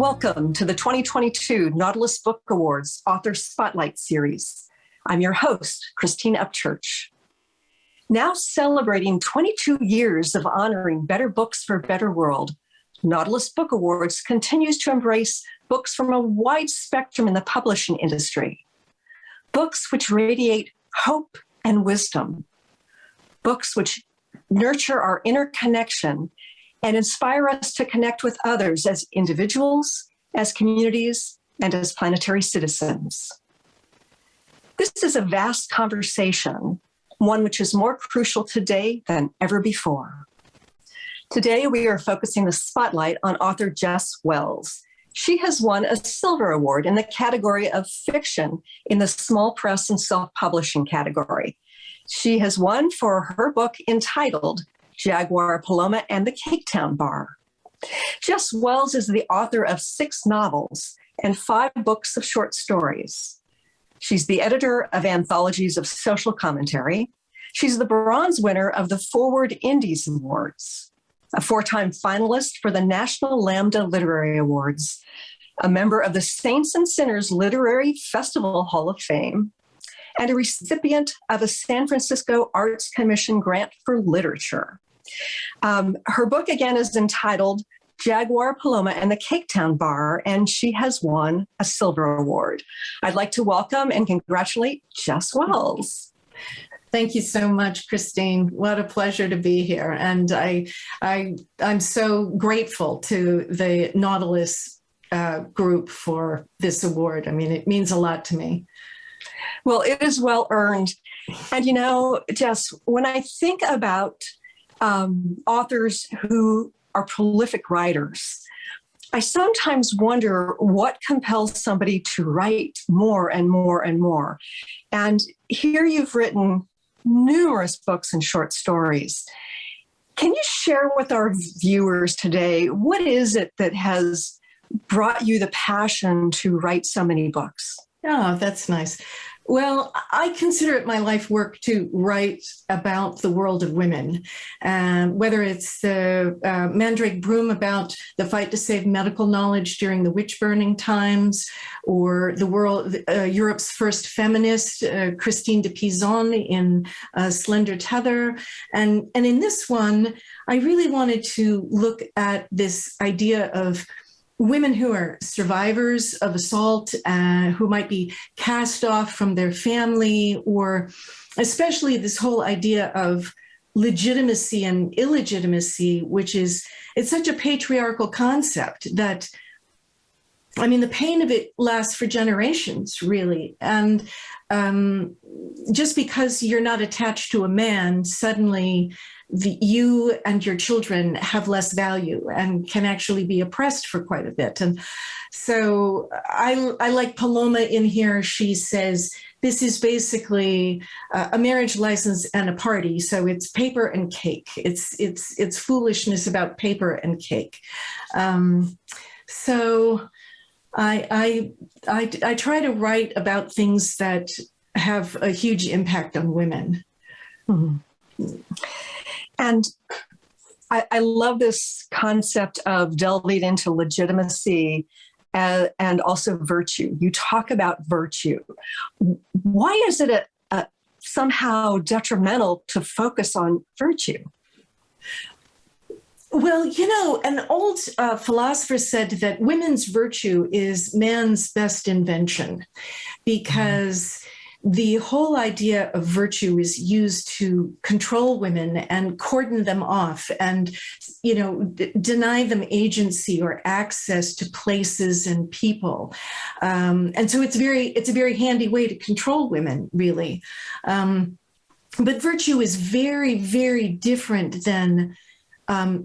Welcome to the 2022 Nautilus Book Awards Author Spotlight Series. I'm your host, Christine Upchurch. Now celebrating 22 years of honoring better books for a better world, Nautilus Book Awards continues to embrace books from a wide spectrum in the publishing industry. Books which radiate hope and wisdom. Books which nurture our inner connection and inspire us to connect with others as individuals, as communities, and as planetary citizens. This is a vast conversation, one which is more crucial today than ever before. Today, we are focusing the spotlight on author Jess Wells. She has won a Silver Award in the category of fiction in the small press and self-publishing category. She has won for her book entitled Jaguar, Paloma, and the Caketown Bar. Jess Wells is the author of 6 novels and 5 books of short stories. She's the editor of anthologies of social commentary. She's the bronze winner of the Forward Indies Awards, a 4-time finalist for the National Lambda Literary Awards, a member of the Saints and Sinners Literary Festival Hall of Fame, and a recipient of a San Francisco Arts Commission grant for literature. Her book, again, is entitled Jaguar, Paloma, and the Caketown Bar, and she has won a Silver Award. I'd like to welcome and congratulate Jess Wells. Thank you so much, Christine. What a pleasure to be here. And I'm so grateful to the Nautilus group for this award. I mean, it means a lot to me. Well, it is well earned. And you know, Jess, when I think about authors who are prolific writers, I sometimes wonder what compels somebody to write more and more and more. And here you've written numerous books and short stories. Can you share with our viewers today, what is it that has brought you the passion to write so many books? Oh, that's nice. Well, I consider it my life work to write about the world of women, whether it's the Mandrake Broom about the fight to save medical knowledge during the witch burning times, or the world, Europe's first feminist, Christine de Pizan in Slender Tether. And in this one, I really wanted to look at this idea of women who are survivors of assault, who might be cast off from their family, or especially this whole idea of legitimacy and illegitimacy, which is, it's such a patriarchal concept that, I mean, the pain of it lasts for generations, really. And just because you're not attached to a man, suddenly you and your children have less value and can actually be oppressed for quite a bit. And so I like Paloma in here. She says, this is basically a marriage license and a party. So it's paper and cake. It's foolishness about paper and cake. So I try to write about things that have a huge impact on women. Mm-hmm. And I love this concept of delving into legitimacy and also virtue. You talk about virtue. Why is it somehow detrimental to focus on virtue? Well, you know, an old philosopher said that women's virtue is man's best invention, because the whole idea of virtue is used to control women and cordon them off and, you know, deny them agency or access to places and people. And so it's a very handy way to control women, really. But virtue is very, very different than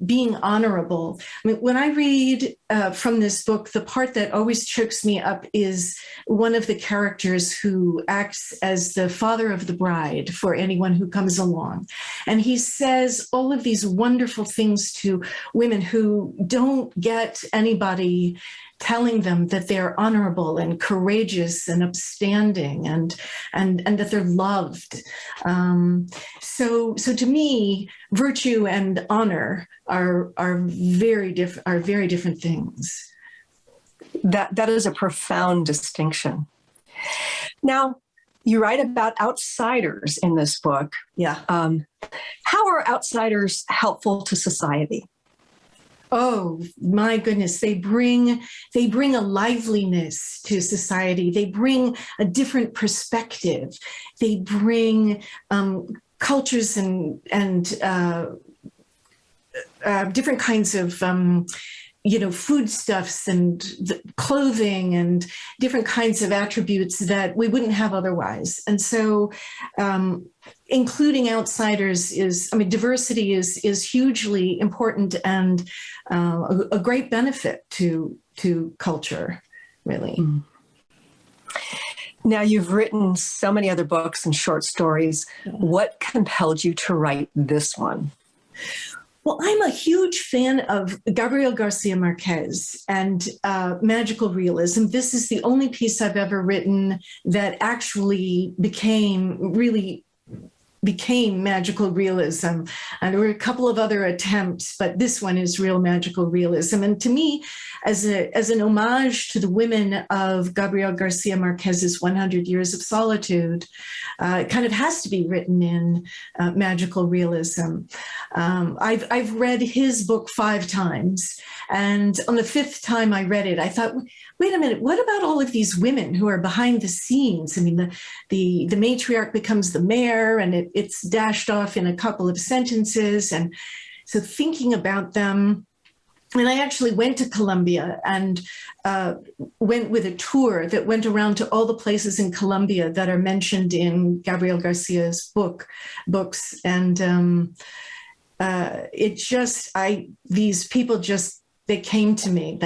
being honorable. I mean, when I read from this book, the part that always chokes me up is one of the characters who acts as the father of the bride for anyone who comes along. And he says all of these wonderful things to women who don't get anybody telling them that they're honorable and courageous and upstanding and that they're loved. So to me, virtue and honor are very different things. That is a profound distinction. Now, you write about outsiders in this book. Yeah. How are outsiders helpful to society? Oh my goodness, they bring a liveliness to society. They bring a different perspective. They bring cultures and different kinds of foodstuffs and clothing and different kinds of attributes that we wouldn't have otherwise. And so including outsiders diversity is hugely important and a great benefit to culture, really. Mm. Now, you've written so many other books and short stories. What compelled you to write this one? Well, I'm a huge fan of Gabriel Garcia Marquez and magical realism. This is the only piece I've ever written that actually became magical realism. And there were a couple of other attempts, but this one is real magical realism. And to me, as an homage to the women of Gabriel Garcia Marquez's 100 Years of Solitude, it kind of has to be written in magical realism. I've read his book 5 times. And on the 5th time I read it, I thought, wait a minute, what about all of these women who are behind the scenes? I mean, the matriarch becomes the mayor, and it's dashed off in a couple of sentences. And so thinking about them, and I actually went to Colombia and went with a tour that went around to all the places in Colombia that are mentioned in Gabriel Garcia's books. And these people just, they came to me.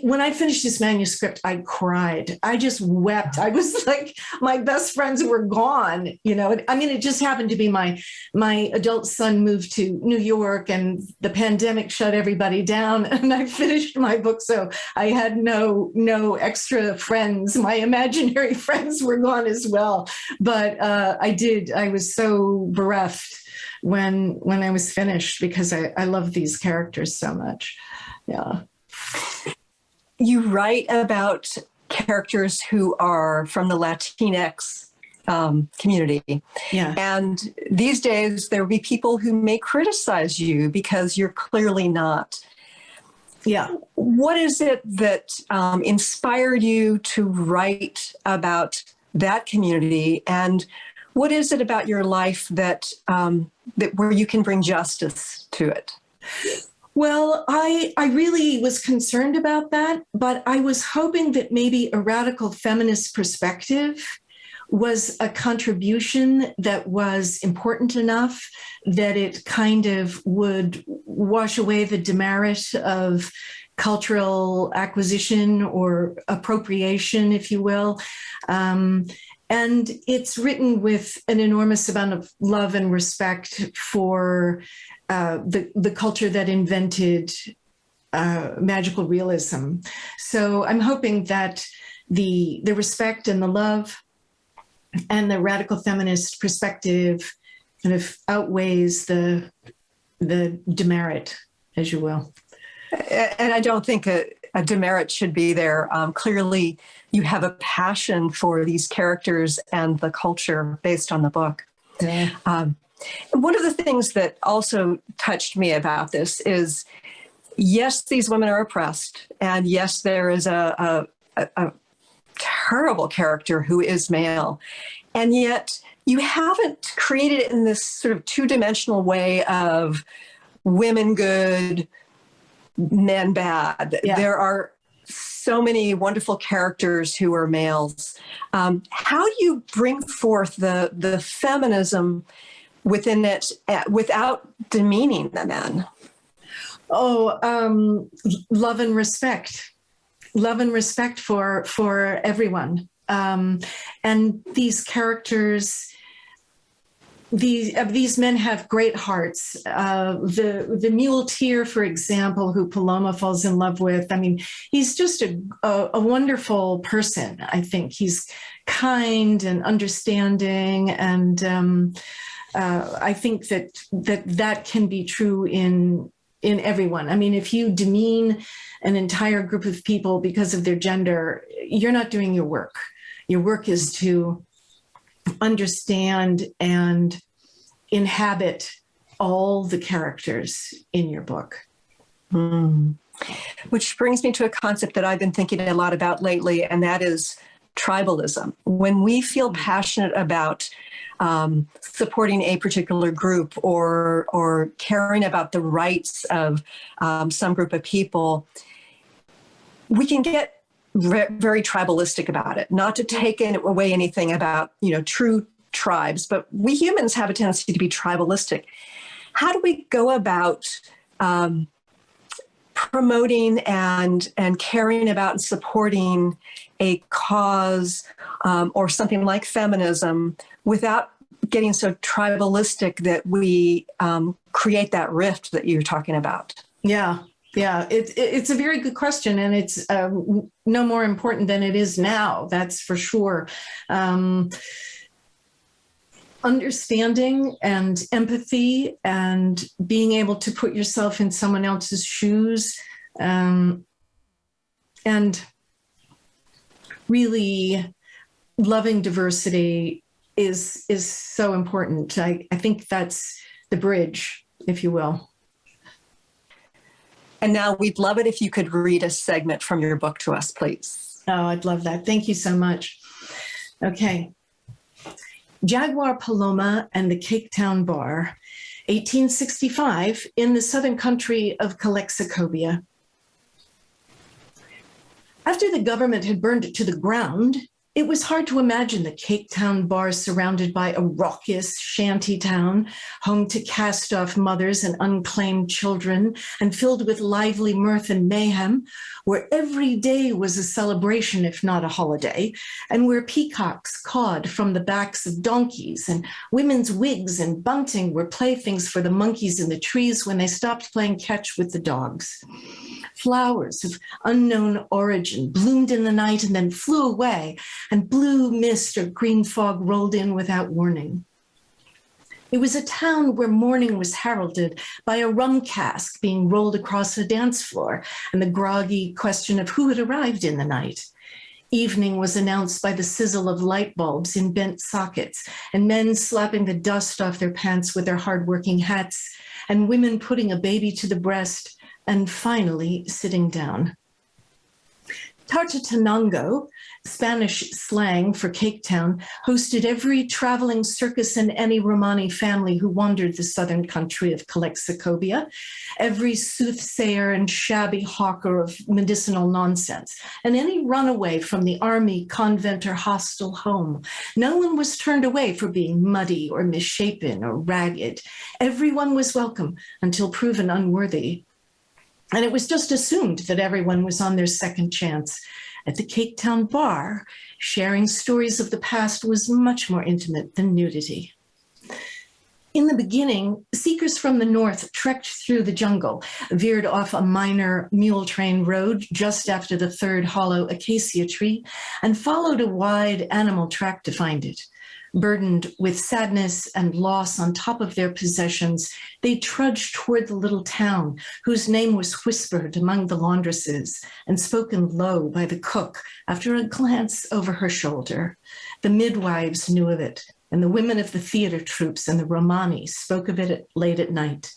When I finished this manuscript, I cried. I just wept. I was like, my best friends were gone. It just happened to be my adult son moved to New York, and the pandemic shut everybody down. And I finished my book, so I had no extra friends. My imaginary friends were gone as well. But I was so bereft when I was finished, because I love these characters so much. Yeah. You write about characters who are from the Latinx community. Yeah. And these days there will be people who may criticize you because you're clearly not. Yeah. What is it that inspired you to write about that community, and what is it about your life that where you can bring justice to it? Well, I really was concerned about that, but I was hoping that maybe a radical feminist perspective was a contribution that was important enough that it kind of would wash away the demerit of cultural acquisition or appropriation, if you will. And it's written with an enormous amount of love and respect for the culture that invented magical realism. So I'm hoping that the respect and the love and the radical feminist perspective kind of outweighs the demerit, as you will. And I don't think a demerit should be there. Clearly, you have a passion for these characters and the culture based on the book. Yeah. One of the things that also touched me about this is, yes, these women are oppressed, and yes, there is a terrible character who is male, and yet you haven't created it in this sort of two-dimensional way of women good, men bad. Yeah. There are so many wonderful characters who are males. How do you bring forth the feminism within it without demeaning the men? Love and respect for everyone. And these characters, these men have great hearts. The muleteer, for example, who Paloma falls in love with, he's just a wonderful person. I think he's kind and understanding, and I think that can be true in in everyone. I mean, if you demean an entire group of people because of their gender, you're not doing your work. Your work is to understand and inhabit all the characters in your book. Which brings me to a concept that I've been thinking a lot about lately, and that is tribalism. When we feel passionate about supporting a particular group or caring about the rights of some group of people, we can get very tribalistic about it. Not to take away anything about true tribes, but we humans have a tendency to be tribalistic. How do we go about promoting and caring about and supporting a cause or something like feminism without getting so tribalistic that we create that rift that you're talking about? Yeah, it's a very good question, and it's no more important than it is now, that's for sure. Understanding and empathy and being able to put yourself in someone else's shoes, and really loving diversity is so important. I think that's the bridge, if you will. And now we'd love it if you could read a segment from your book to us, please. Oh, I'd love that. Thank you so much. Okay. Jaguar, Paloma, and the Caketown Bar, 1865, in the southern country of Caketown. After the government had burned it to the ground, it was hard to imagine the Caketown Bar surrounded by a raucous shanty town, home to cast-off mothers and unclaimed children, and filled with lively mirth and mayhem, where every day was a celebration, if not a holiday, and where peacocks cawed from the backs of donkeys, and women's wigs and bunting were playthings for the monkeys in the trees when they stopped playing catch with the dogs. Flowers of unknown origin bloomed in the night and then flew away, and blue mist or green fog rolled in without warning. It was a town where morning was heralded by a rum cask being rolled across a dance floor and the groggy question of who had arrived in the night. Evening was announced by the sizzle of light bulbs in bent sockets, and men slapping the dust off their pants with their hard-working hats, and women putting a baby to the breast, and finally sitting down. Tartatanango, Spanish slang for Caketown, hosted every traveling circus and any Romani family who wandered the southern country of Caketown, every soothsayer and shabby hawker of medicinal nonsense, and any runaway from the army, convent, or hostel home. No one was turned away for being muddy or misshapen or ragged. Everyone was welcome until proven unworthy. And it was just assumed that everyone was on their second chance. At the Caketown Bar, sharing stories of the past was much more intimate than nudity. In the beginning, seekers from the north trekked through the jungle, veered off a minor mule train road just after the third hollow acacia tree, and followed a wide animal track to find it. Burdened with sadness and loss on top of their possessions, they trudged toward the little town, whose name was whispered among the laundresses and spoken low by the cook after a glance over her shoulder. The midwives knew of it, and the women of the theater troupes and the Romani spoke of it late at night.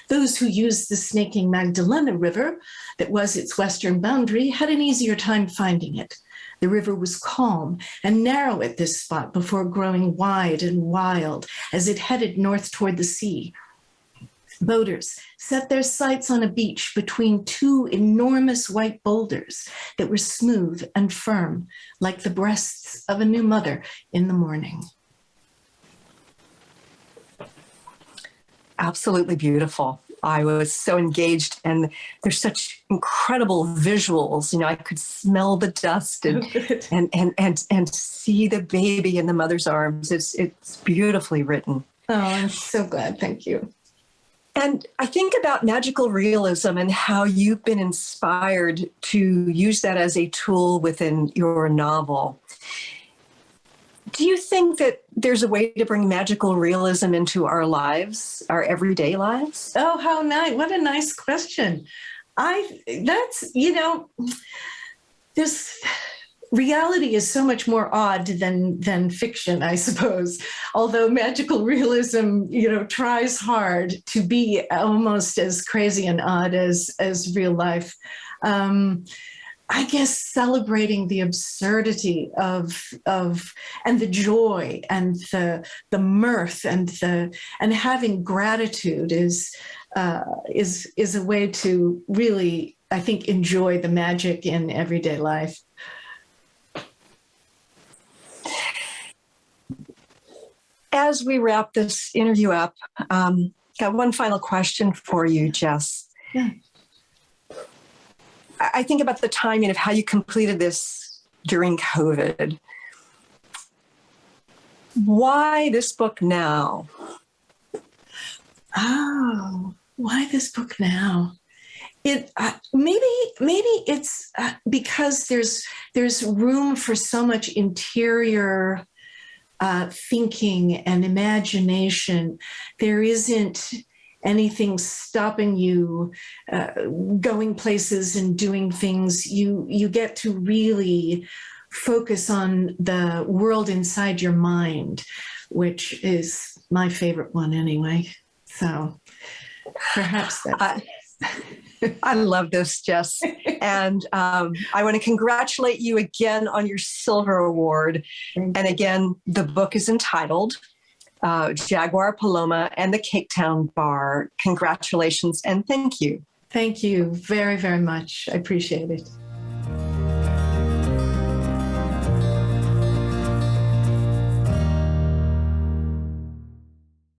Those who used the snaking Magdalena River, that was its western boundary, had an easier time finding it. The river was calm and narrow at this spot before growing wide and wild as it headed north toward the sea. Boaters set their sights on a beach between two enormous white boulders that were smooth and firm, like the breasts of a new mother in the morning. Absolutely beautiful. I was so engaged, and there's such incredible visuals. I could smell the dust and see the baby in the mother's arms. It's beautifully written. Oh, I'm so glad. Thank you. And I think about magical realism and how you've been inspired to use that as a tool within your novel. Do you think that there's a way to bring magical realism into our lives, our everyday lives? Oh, how nice. What a nice question. This reality is so much more odd than fiction, I suppose. Although magical realism, tries hard to be almost as crazy and odd as real life. I guess celebrating the absurdity of and the joy and the mirth and having gratitude is a way to really, I think, enjoy the magic in everyday life. As we wrap this interview up, got one final question for you, Jess. Yeah. I think about the timing of how you completed this during COVID. Why this book now? Oh, why this book now? It maybe it's because there's room for so much interior thinking and imagination. There isn't anything stopping you going places and doing things. You get to really focus on the world inside your mind, which is my favorite one anyway. So perhaps that's I love this, Jess. And I want to congratulate you again on your Silver Award. And again, the book is entitled Jaguar, Paloma, and the Caketown Bar. Congratulations and thank you. Thank you very, very much. I appreciate it.